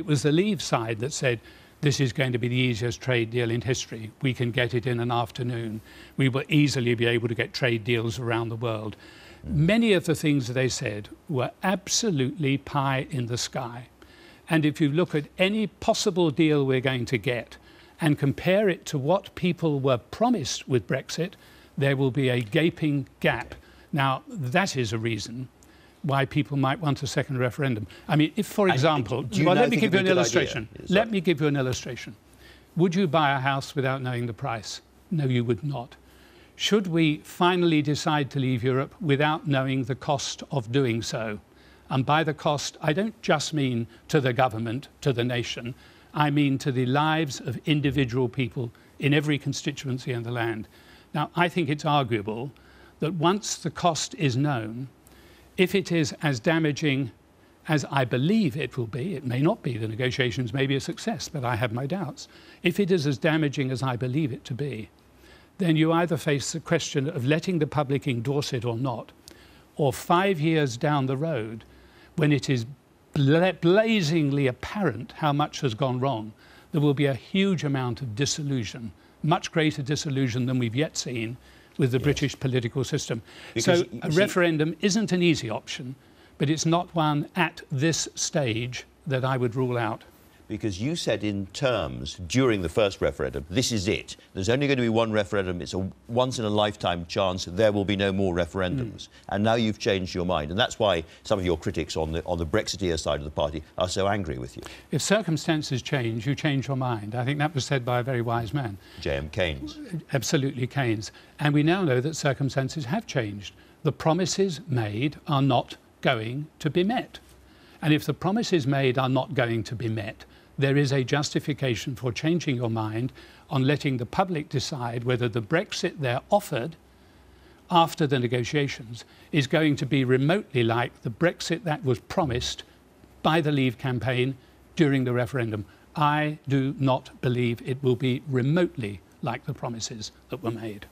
It was the Leave side that said, this is going to be the easiest trade deal in history. We can get it in an afternoon. We will easily be able to get trade deals around the world. Many of the things that they said were absolutely pie in the sky. And if you look at any possible deal we're going to get and compare it to what people were promised with Brexit, there will be a gaping gap. Now, that is a reason why people might want a second referendum. I mean, if, for example, well, let me give you an illustration. Let me give you an illustration. Would you buy a house without knowing the price? No, you would not. Should we finally decide to leave Europe without knowing the cost of doing so? And by the cost, I don't just mean to the government, to the nation. I mean to the lives of individual people in every constituency in the land. Now, I think it's arguable that once the cost is known, if it is as damaging as I believe it will be, it may not be, the negotiations may be a success, but I have my doubts. If it is as damaging as I believe it to be, then you either face the question of letting the public endorse it or not, or 5 years down the road, when it is blazingly apparent how much has gone wrong, there will be a huge amount of disillusion, much greater disillusion than we've yet seen with the British political system. Because, so a referendum isn't an easy option, but it's not one at this stage that I would rule out. Because you said in terms during the first referendum, this is it. There's only going to be one referendum. It's a once-in-a-lifetime chance. There will be no more referendums. And now you've changed your mind. And that's why some of your critics on the Brexiteer side of the party are so angry with you. If circumstances change, you change your mind. I think that was said by a very wise man. J.M. Keynes. Absolutely, Keynes. And we now know that circumstances have changed. The promises made are not going to be met. And if the promises made are not going to be met, there is a justification for changing your mind on letting the public decide whether the Brexit they're offered after the negotiations is going to be remotely like the Brexit that was promised by the Leave campaign during the referendum. I do not believe it will be remotely like the promises that were made.